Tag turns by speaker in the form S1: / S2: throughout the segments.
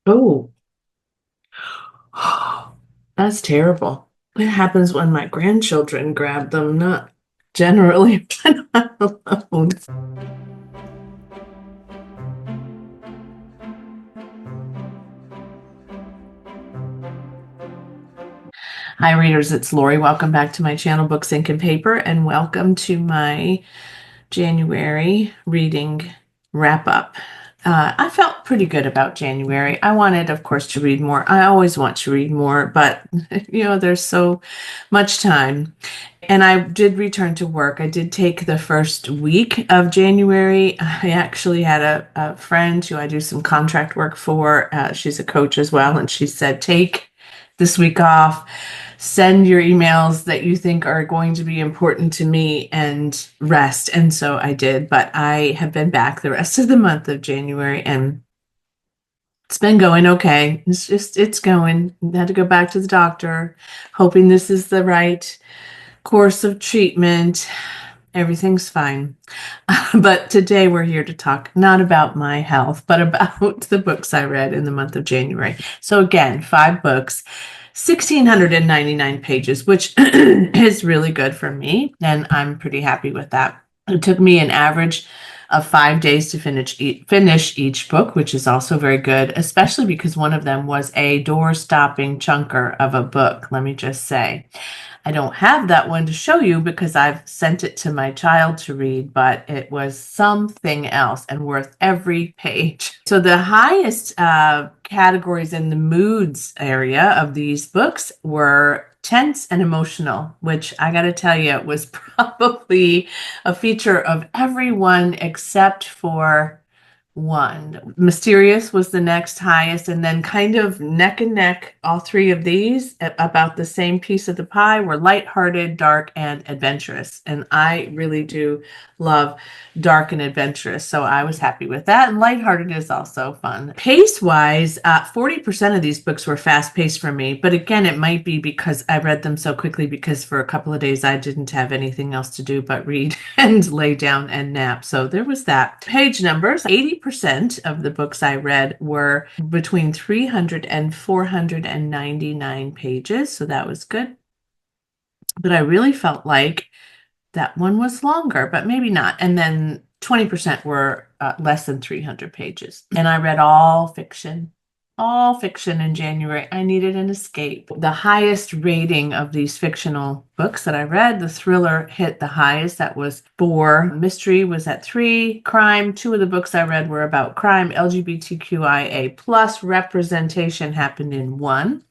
S1: Oh, that's terrible. It happens when my grandchildren grab them, not generally when I'm alone. Hi, readers. It's Lori. Welcome back to my channel, Books, Ink, and Paper, and welcome to my January reading wrap up. I felt pretty good about January. I wanted, of course, to read more. I always want to read more, but there's so much time. And I did return to work. I did take the first week of January. I actually had a friend who I do some contract work for. She's a coach as well, and she said, take this week off, send your emails that you think are going to be important to me, and rest. And so I did, but I have been back the rest of the month of January, and it's been going okay. It's going. I had to go back to the doctor, hoping this is the right course of treatment. Everything's fine. But today we're here to talk not about my health, but about the books I read in the month of January. So again, 5 books, 1,699 pages, which is really good for me, and I'm pretty happy with that. It took me an average of 5 days to finish each book, which is also very good, especially because one of them was a door-stopping chunker of a book, let me just say. I don't have that one to show you because I've sent it to my child to read, but it was something else and worth every page. So the highest categories in the moods area of these books were tense and emotional, which I got to tell you was probably a feature of everyone except for one. Mysterious was the next highest, and then kind of neck and neck, all three of these, about the same piece of the pie, were lighthearted, dark, and adventurous. And I really do love dark and adventurous, so I was happy with that. And lighthearted is also fun. Pace-wise, 40% of these books were fast-paced for me, but again, it might be because I read them so quickly because for a couple of days I didn't have anything else to do but read and lay down and nap. So there was that. Page numbers, 80% of the books I read were between 300 and 499 pages, so that was good. But I really felt like that one was longer, but maybe not. And then 20% were less than 300 pages. And I read all fiction in January. I needed an escape. The highest rating of these fictional books that I read, the thriller hit the highest. That was 4. Mystery was at 3. Crime, 2 of the books I read were about crime. LGBTQIA plus representation happened in 1.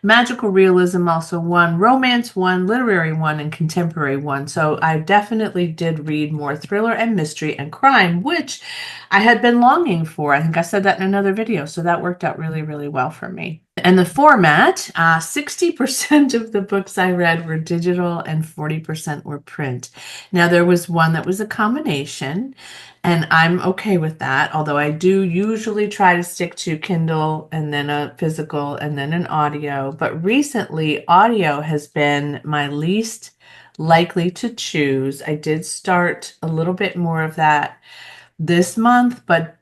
S1: Magical realism also 1, romance 1, literary 1, and contemporary 1. So I definitely did read more thriller and mystery and crime, which I had been longing for. I think I said that in another video. So that worked out really, really well for me. And the format, 60% of the books I read were digital and 40% were print. Now, there was one that was a combination, and I'm okay with that, although I do usually try to stick to Kindle and then a physical and then an audio. But recently, audio has been my least likely to choose. I did start a little bit more of that this month, but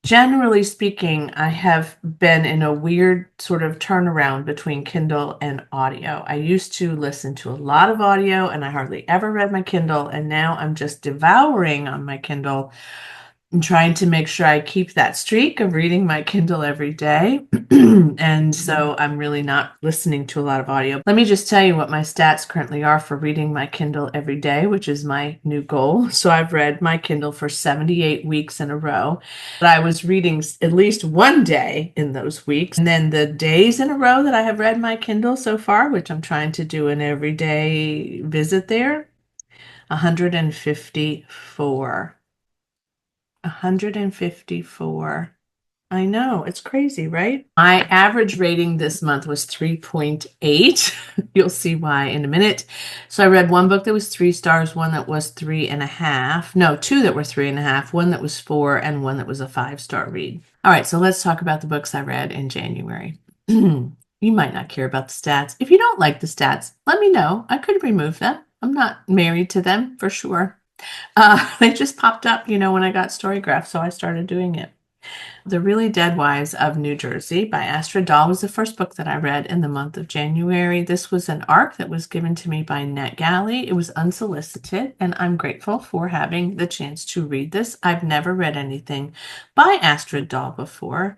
S1: generally speaking, I have been in a weird sort of turnaround between Kindle and audio. I used to listen to a lot of audio and I hardly ever read my Kindle, and now I'm just devouring on my Kindle and trying to make sure I keep that streak of reading my Kindle every day. And so I'm really not listening to a lot of audio. Let me just tell you what my stats currently are for reading my Kindle every day, which is my new goal. So I've read my Kindle for 78 weeks in a row. But I was reading at least one day in those weeks. And then the days in a row that I have read my Kindle so far, which I'm trying to do an everyday visit there, 154. 154. I know, it's crazy, right? My average rating this month was 3.8. You'll see why in a minute. So I read one book that was 3 stars, one that was 3.5. No, 2 that were 3.5, one that was 4, and one that was a 5-star read. All right, so let's talk about the books I read in January. You might not care about the stats. If you don't like the stats, let me know. I could remove them. I'm not married to them for sure. They just popped up, when I got Storygraph, so I started doing it. The Really Dead Wives of New Jersey by Astrid Dahl was the first book that I read in the month of January. This was an ARC that was given to me by NetGalley. It was unsolicited, and I'm grateful for having the chance to read this. I've never read anything by Astrid Dahl before.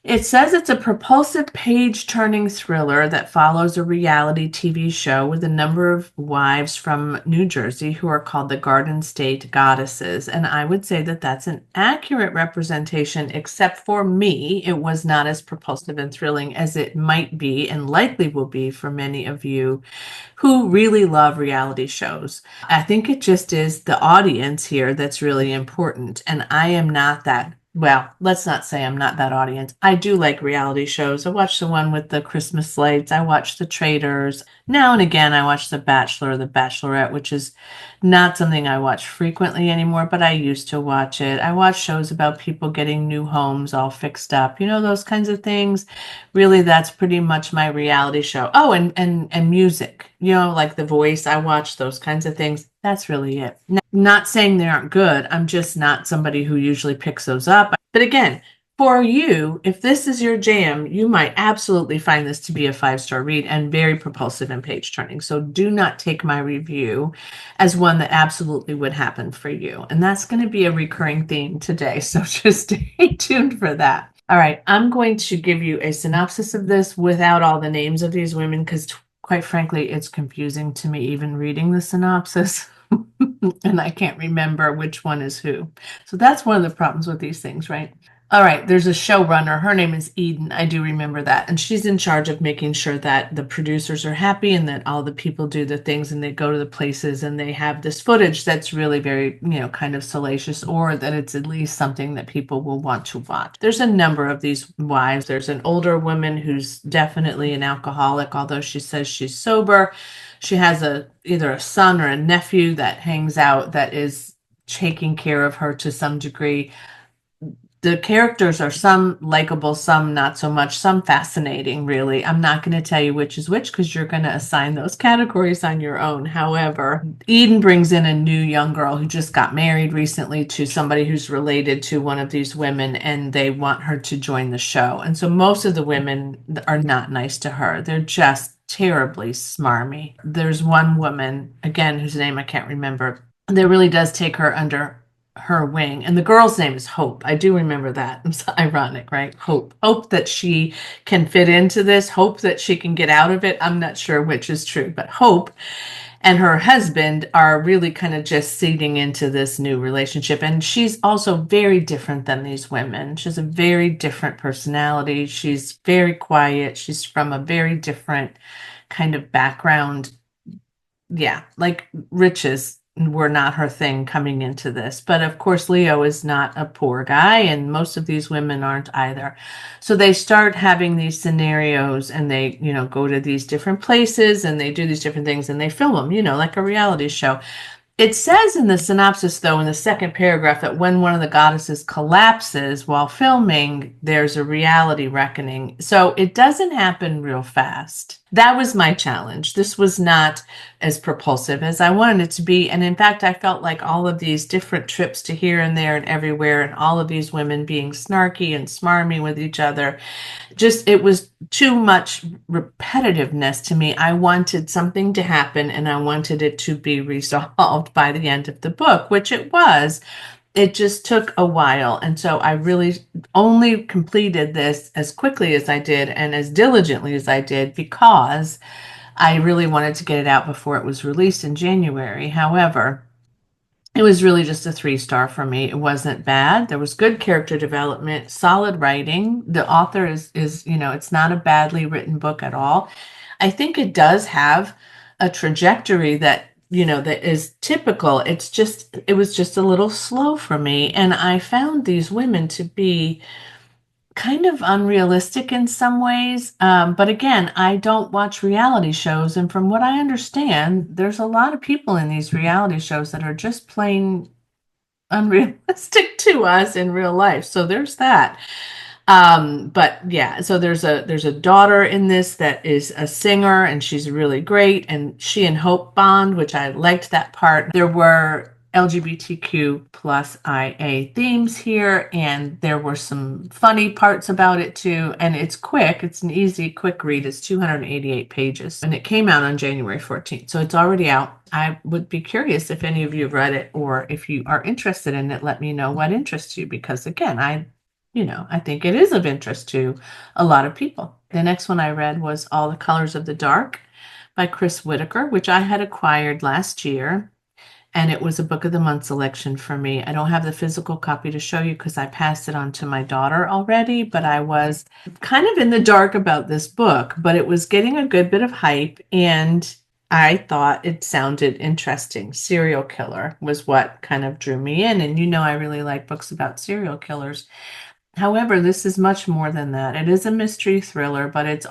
S1: It says it's a propulsive page-turning thriller that follows a reality TV show with a number of wives from New Jersey who are called the Garden State Goddesses. And I would say that that's an accurate representation, except for me, it was not as propulsive and thrilling as it might be and likely will be for many of you who really love reality shows. I think it just is the audience here that's really important. And I am not that. Well, let's not say I'm not that audience. I do like reality shows. I watch the one with the Christmas lights. I watch The Traitors. Now and again, I watch The Bachelor or The Bachelorette, which is not something I watch frequently anymore, but I used to watch it. I watch shows about people getting new homes all fixed up, those kinds of things. Really, that's pretty much my reality show. Oh, and music, like The Voice. I watch those kinds of things. That's really it. Not saying they aren't good. I'm just not somebody who usually picks those up. But again, for you, if this is your jam, you might absolutely find this to be a 5-star read and very propulsive and page turning. So do not take my review as one that absolutely would happen for you. And that's going to be a recurring theme today. So just stay tuned for that. All right, I'm going to give you a synopsis of this without all the names of these women because quite frankly, it's confusing to me even reading the synopsis. And I can't remember which one is who. So that's one of the problems with these things, right? All right, there's a showrunner. Her name is Eden. I do remember that. And she's in charge of making sure that the producers are happy and that all the people do the things and they go to the places and they have this footage that's really very, kind of salacious, or that it's at least something that people will want to watch. There's a number of these wives. There's an older woman who's definitely an alcoholic, although she says she's sober. She has either a son or a nephew that hangs out that is taking care of her to some degree. The characters are some likable, some not so much, some fascinating, really. I'm not going to tell you which is which because you're going to assign those categories on your own. However, Eden brings in a new young girl who just got married recently to somebody who's related to one of these women, and they want her to join the show. And so most of the women are not nice to her. They're just terribly smarmy. There's one woman, again, whose name I can't remember, that really does take her under her wing. And the girl's name is Hope. I do remember that. It's ironic, right? Hope. Hope that she can fit into this. Hope that she can get out of it. I'm not sure which is true, but Hope and her husband are really kind of just seeding into this new relationship. And she's also very different than these women. She has a very different personality. She's very quiet. She's from a very different kind of background. Yeah, like riches were not her thing coming into this. But of course, Leo is not a poor guy, and most of these women aren't either. So they start having these scenarios and they, go to these different places and they do these different things and they film them, like a reality show. It says in the synopsis, though, in the second paragraph, that when one of the goddesses collapses while filming, there's a reality reckoning. So it doesn't happen real fast. That was my challenge. This was not as propulsive as I wanted it to be. And in fact, I felt like all of these different trips to here and there and everywhere, and all of these women being snarky and smarmy with each other, it was too much repetitiveness to me. I wanted something to happen and I wanted it to be resolved by the end of the book, which it was. It just took a while. And so I really only completed this as quickly as I did and as diligently as I did because I really wanted to get it out before it was released in January. However, it was really just a 3-star for me. It wasn't bad. There was good character development, solid writing. The author is, it's not a badly written book at all. I think it does have a trajectory that, that is typical. It was just a little slow for me. And I found these women to be kind of unrealistic in some ways. But again, I don't watch reality shows. And from what I understand, there's a lot of people in these reality shows that are just plain unrealistic to us in real life. So there's that. But yeah, so there's a daughter in this that is a singer and she's really great. And she and Hope bond, which I liked that part. There were LGBTQ plus IA themes here, and there were some funny parts about it too. And it's quick, it's an easy, quick read. It's 288 pages, and it came out on January 14th, so it's already out. I would be curious if any of you have read it, or if you are interested in it, let me know what interests you, because again, I think it is of interest to a lot of people. The next one I read was All the Colors of the Dark by Chris Whitaker, which I had acquired last year. And it was a book of the month selection for me. I don't have the physical copy to show you because I passed it on to my daughter already, but I was kind of in the dark about this book, but it was getting a good bit of hype, and I thought it sounded interesting. Serial killer was what kind of drew me in. And I really like books about serial killers. However, this is much more than that. It is a mystery thriller, but it's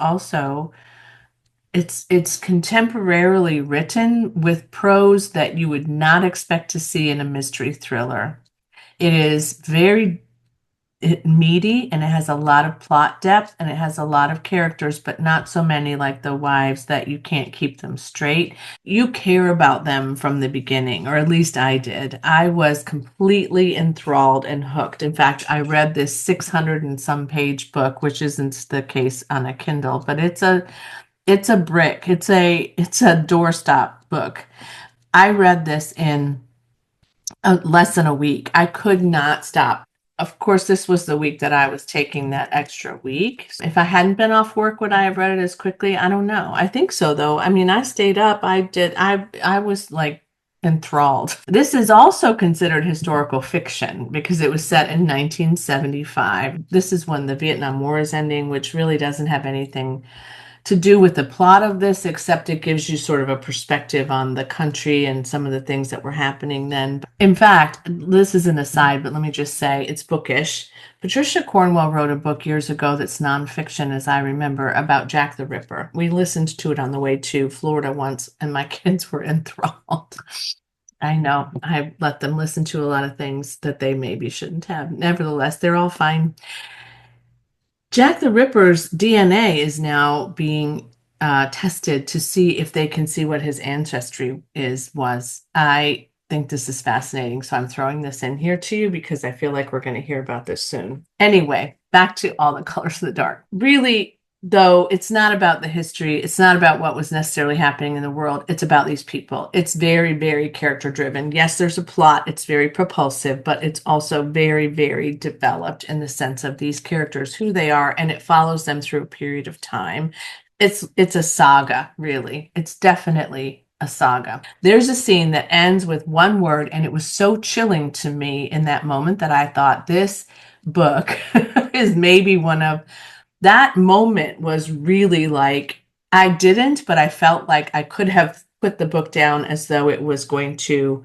S1: contemporarily written with prose that you would not expect to see in a mystery thriller. It is very meaty, and it has a lot of plot depth, and it has a lot of characters, but not so many like the wives that you can't keep them straight. You care about them from the beginning, or at least I did. I was completely enthralled and hooked. In fact, I read this 600 and some page book, which isn't the case on a Kindle, but it's a brick. It's a doorstop book. I read this in less than a week. I could not stop. Of course, this was the week that I was taking that extra week. If I hadn't been off work, would I have read it as quickly? I don't know. I think so, though. I mean, I stayed up. I was like enthralled. This is also considered historical fiction because it was set in 1975. This is when the Vietnam War is ending, which really doesn't have anything to do with the plot of this, except it gives you sort of a perspective on the country and some of the things that were happening then. In fact, this is an aside, but let me just say it's bookish. Patricia Cornwell wrote a book years ago that's nonfiction, as I remember, about Jack the Ripper. We listened to it on the way to Florida once, and my kids were enthralled. I know I let them listen to a lot of things that they maybe shouldn't have. Nevertheless, they're all fine. Jack the Ripper's DNA is now being tested to see if they can see what his ancestry was. I think this is fascinating, so I'm throwing this in here to you because I feel like we're going to hear about this soon. Anyway, back to All the Colors of the Dark. Really, though, it's not about the history. It's not about what was necessarily happening in the world. It's about these people. It's very, very character driven. Yes, there's a plot. It's very propulsive, but it's also very, very developed in the sense of these characters, who they are, and it follows them through a period of time. It's a saga, really. It's definitely a saga. There's a scene that ends with one word, and it was so chilling to me in that moment that I thought this book is maybe one of that moment was really like, I didn't, but I felt like I could have put the book down as though it was going to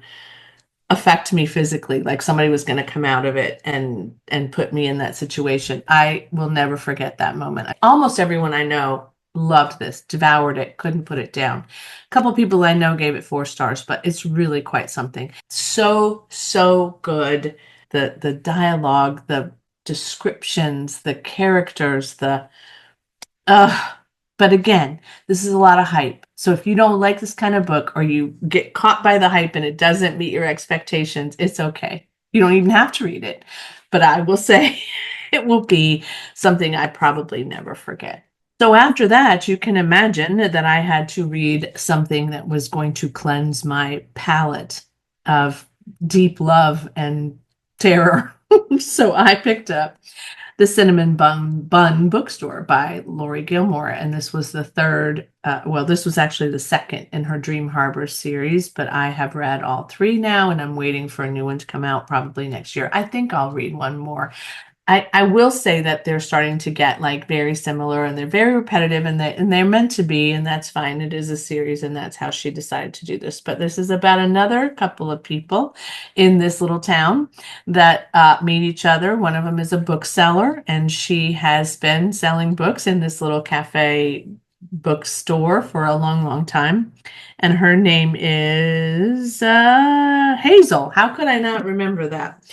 S1: affect me physically, like somebody was going to come out of it and put me in that situation. I will never forget that moment. Almost everyone I know loved this, devoured it, couldn't put it down. A couple people I know gave it 4 stars, but it's really quite something. So good. The dialogue, the descriptions, the characters, but again, this is a lot of hype. So if you don't like this kind of book, or you get caught by the hype and it doesn't meet your expectations, it's okay. You don't even have to read it. But I will say it will be something I probably never forget. So after that, you can imagine that I had to read something that was going to cleanse my palate of deep love and terror. So I picked up The Cinnamon Bun Bookstore by Lori Gilmore. And this was the third, this was actually the second in her Dream Harbor series, but I have read all 3 now, and I'm waiting for a new one to come out probably next year. I think I'll read one more. I will say that they're starting to get like very similar, and they're very repetitive, and they're meant to be, and that's fine. It is a series, and that's how she decided to do this. But this is about another couple of people in this little town that meet each other. One of them is a bookseller, and she has been selling books in this little cafe bookstore for a long time. And her name is Hazel. How could I not remember that?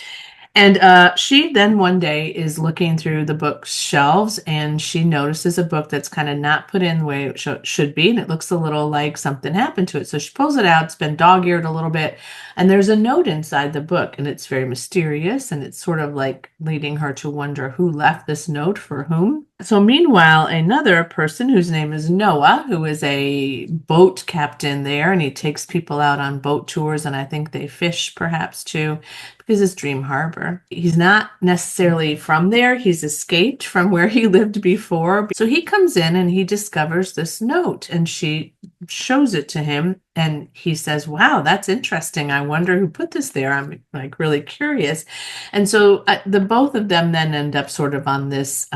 S1: And she then one day is looking through the bookshelves and she notices a book that's kind of not put in the way it should be. And it looks a little like something happened to it. So she pulls it out. It's been dog-eared a little bit. And there's a note inside the book. And it's very mysterious. And it's sort of like leading her to wonder who left this note for whom. So meanwhile, another person whose name is Noah, who is a boat captain there, and he takes people out on boat tours. And I think they fish perhaps too is his dream harbor. He's not necessarily from there. He's escaped from where he lived before. So he comes in and he discovers this note and she shows it to him and he says, "Wow, that's interesting. I wonder who put this there. I'm like really curious." And so the both of them then end up sort of on this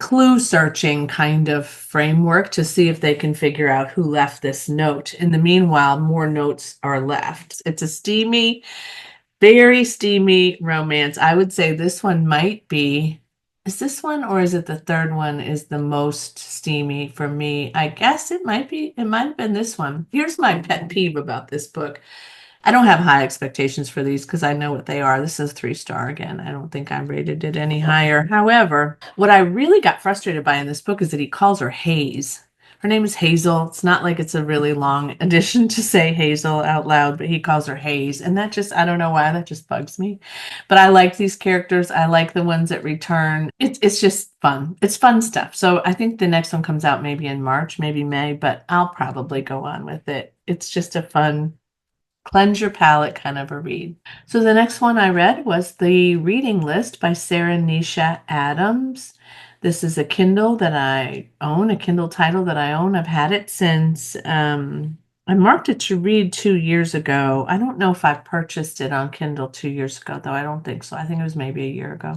S1: clue searching kind of framework to see if they can figure out who left this note. In the meanwhile, more notes are left. It's a steamy, very steamy romance. I would say this one might be, is this one or is it the third one is the most steamy for me? I guess it might be, it might have been this one. Here's my pet peeve about this book. I don't have high expectations for these because I know what they are. This is 3-star again. I don't think I rated it any higher. However, what I really got frustrated by in this book is that he calls her Hayes. Her name is Hazel. It's not like it's a really long addition to say Hazel out loud, but he calls her Hayes. And that just, I don't know why, that just bugs me. But I like these characters. I like the ones that return. It's just fun. It's fun stuff. So I think the next one comes out maybe in March, maybe May, but I'll probably go on with it. It's just a fun, cleanse your palate kind of a read. So the next one I read was The Reading List by Sarah Nisha Adams. This is a Kindle that I own, a Kindle title that I own. I've had it since I marked it to read 2 years ago. I don't know if I purchased it on Kindle 2 years ago, though. I don't think so. I think it was maybe a year ago.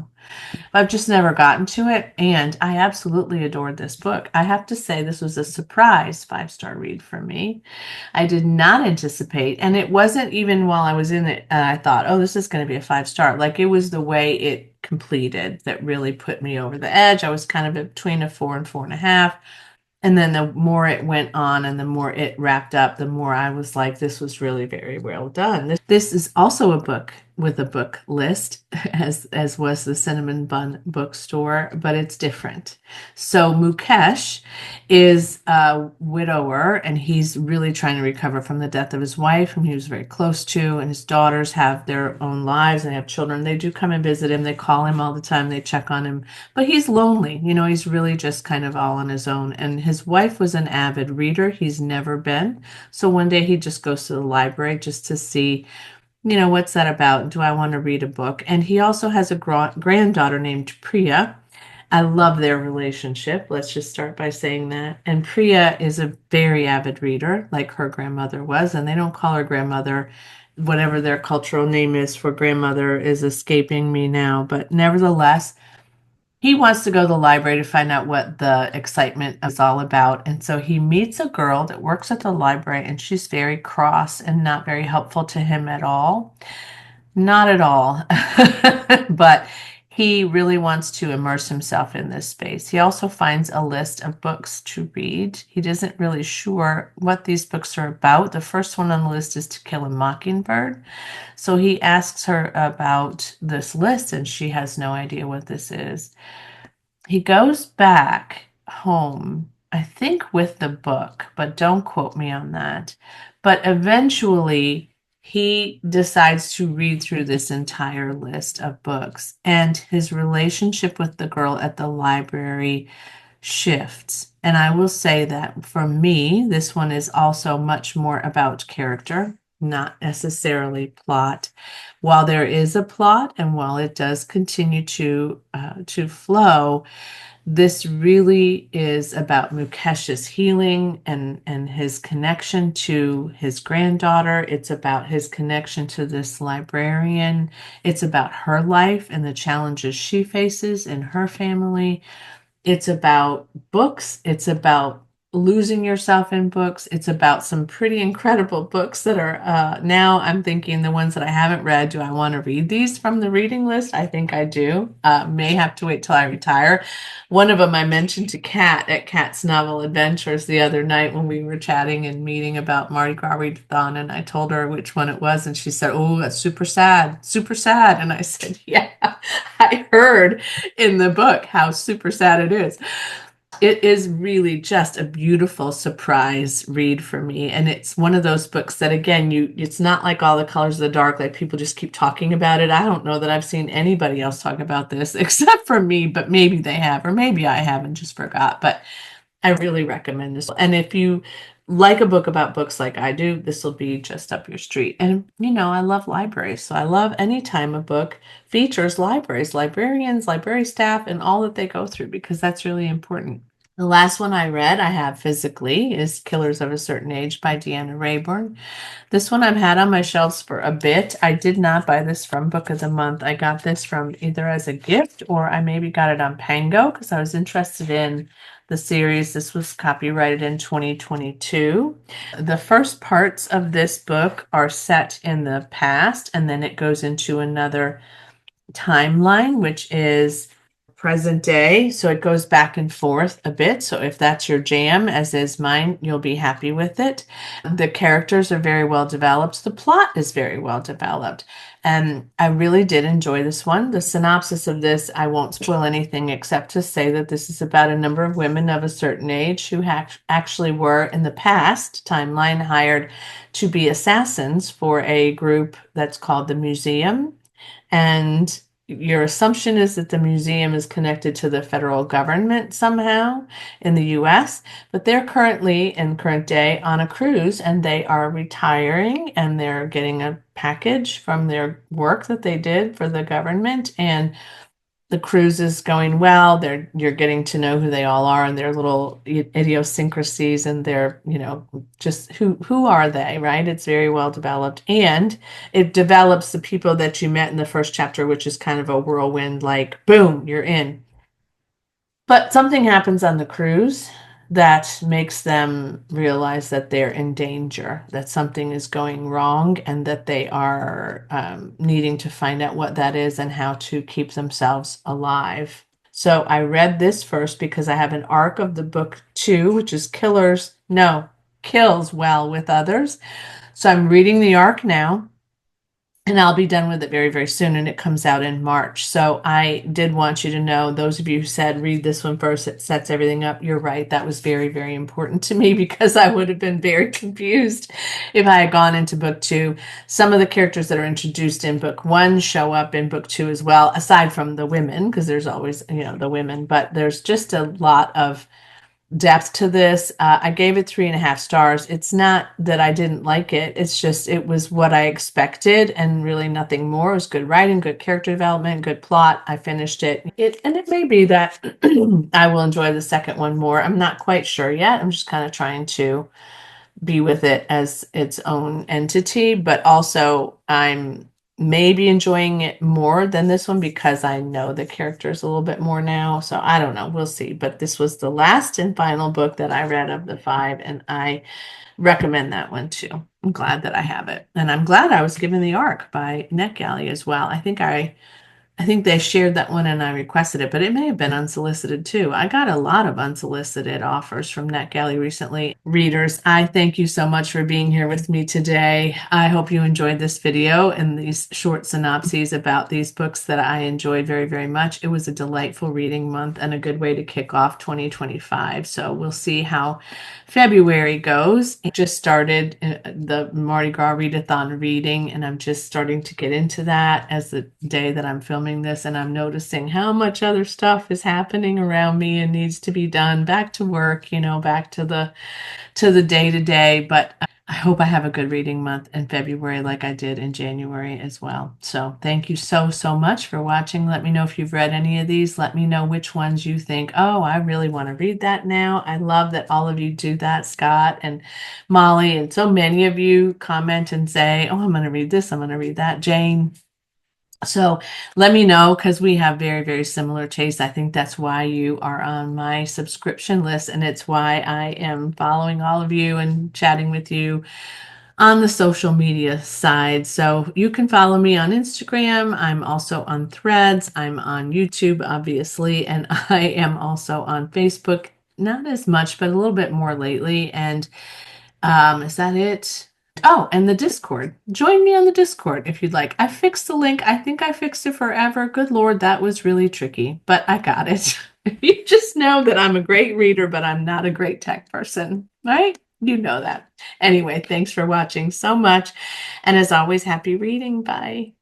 S1: But I've just never gotten to it, and I absolutely adored this book. I have to say this was a surprise 5-star read for me. I did not anticipate, and it wasn't even while I was in it, I thought, oh, this is going to be a 5-star. Like it was the way it completed that really put me over the edge. I was kind of between a 4 and 4.5. And then the more it went on and the more it wrapped up, the more I was like, this was really very well done. This is also a book with a book list, as was the Cinnamon Bun Bookstore, but it's different. So Mukesh is a widower, and he's really trying to recover from the death of his wife, whom he was very close to, and his daughters have their own lives and they have children. They do come and visit him. They call him all the time. They check on him, but he's lonely. You know, he's really just kind of all on his own. And his wife was an avid reader. He's never been. So one day he just goes to the library just to see, you know, what's that about? Do I want to read a book? And he also has a granddaughter named Priya. I love their relationship. Let's just start by saying that. And Priya is a very avid reader, like her grandmother was. And they don't call her grandmother, whatever their cultural name is for grandmother is escaping me now. But nevertheless, he wants to go to the library to find out what the excitement is all about. And so he meets a girl that works at the library, and she's very cross and not very helpful to him at all. Not at all. But he really wants to immerse himself in this space. He also finds a list of books to read. He isn't really sure what these books are about. The first one on the list is To Kill a Mockingbird. So he asks her about this list, and she has no idea what this is. He goes back home, I think with the book, but don't quote me on that. But eventually, he decides to read through this entire list of books, and his relationship with the girl at the library shifts. And I will say that for me, this one is also much more about character, not necessarily plot. While there is a plot, and while it does continue to flow, this really is about Mukesh's healing and his connection to his granddaughter. It's about his connection to this librarian. It's about her life and the challenges she faces in her family. It's about books. It's about losing yourself in books. It's about some pretty incredible books that are now I'm thinking the ones that I haven't read, do I want to read these from the reading list? I think I do. May have to wait till I retire. One of them I mentioned to Kat at Kat's Novel Adventures the other night when we were chatting and meeting about Mardi Gras Readathon, and I told her which one it was, and she said, "Oh, that's super sad, super sad." And I said, "Yeah, I heard in the book how super sad it is." It is really just a beautiful surprise read for me. And it's one of those books that, again, it's not like All the Colors of the Dark, like people just keep talking about it. I don't know that I've seen anybody else talk about this except for me, but maybe they have, or maybe I haven't, just forgot. But I really recommend this. And if you like a book about books like I do, this will be just up your street. And, I love libraries. So I love any time a book features libraries, librarians, library staff, and all that they go through, because that's really important. The last one I read, I have physically, is Killers of a Certain Age by Deanna Rayburn. This one I've had on my shelves for a bit. I did not buy this from Book of the Month. I got this from either as a gift or I maybe got it on Pango because I was interested in the series. This was copyrighted in 2022. The first parts of this book are set in the past, and then it goes into another timeline, which is present day. So it goes back and forth a bit. So if that's your jam, as is mine, you'll be happy with it. The characters are very well developed. The plot is very well developed. And I really did enjoy this one. The synopsis of this, I won't spoil anything except to say that this is about a number of women of a certain age who actually were in the past timeline hired to be assassins for a group that's called the Museum. And your assumption is that the museum is connected to the federal government somehow in the US, but they're currently in current day on a cruise and they are retiring and they're getting a package from their work that they did for the government. And the cruise is going well. You're getting to know who they all are and their little idiosyncrasies and their, just who are they, right? It's very well developed. And it develops the people that you met in the first chapter, which is kind of a whirlwind, like boom, you're in. But something happens on the cruise that makes them realize that they're in danger, that something is going wrong, and that they are needing to find out what that is and how to keep themselves alive. So I read this first because I have an arc of the book 2, which is Kills Well with Others. So I'm reading the arc now. And I'll be done with it very, very soon, and it comes out in March. So I did want you to know, those of you who said, read this one first, it sets everything up. You're right. That was very, very important to me because I would have been very confused if I had gone into book 2. Some of the characters that are introduced in book 1 show up in book 2 as well, aside from the women, because there's always, the women, but there's just a lot of depth to this. I gave it 3.5 stars. It's not that I didn't like it. It's just, it was what I expected and really nothing more. It was good writing, good character development, good plot. I finished it. And it may be that I will enjoy the second one more. I'm not quite sure yet. I'm just kind of trying to be with it as its own entity, but also I'm maybe enjoying it more than this one because I know the characters a little bit more now. So I don't know. We'll see. But this was the last and final book that I read of the 5, and I recommend that one too. I'm glad that I have it. And I'm glad I was given the arc by NetGalley as well. I think they shared that one and I requested it, but it may have been unsolicited too. I got a lot of unsolicited offers from NetGalley recently. Readers, I thank you so much for being here with me today. I hope you enjoyed this video and these short synopses about these books that I enjoyed very, very much. It was a delightful reading month and a good way to kick off 2025. So we'll see how February goes. I just started the Mardi Gras Readathon reading, and I'm just starting to get into that as the day that I'm filming this, and I'm noticing how much other stuff is happening around me and needs to be done. Back to work, back to the day to day, but I hope I have a good reading month in February like I did in January as well. So thank you so, so much for watching. Let me know if you've read any of these. Let me know which ones you think, oh, I really want to read that now. I love that all of you do that, Scott and Molly, and so many of you comment and say, oh, I'm going to read this, I'm going to read that. Jane, So let me know because we have very, very similar tastes. I think that's why you are on my subscription list, and it's why I am following all of you and chatting with you on the social media side. So you can follow me on Instagram. I'm also on Threads. I'm on YouTube, obviously, and I am also on Facebook. Not as much, but a little bit more lately. And is that it? Oh, and the Discord. Join me on the Discord if you'd like. I fixed the link. I think I fixed it forever. Good Lord, that was really tricky, but I got it. You just know that I'm a great reader, but I'm not a great tech person, right? You know that. Anyway, thanks for watching so much. And as always, happy reading. Bye.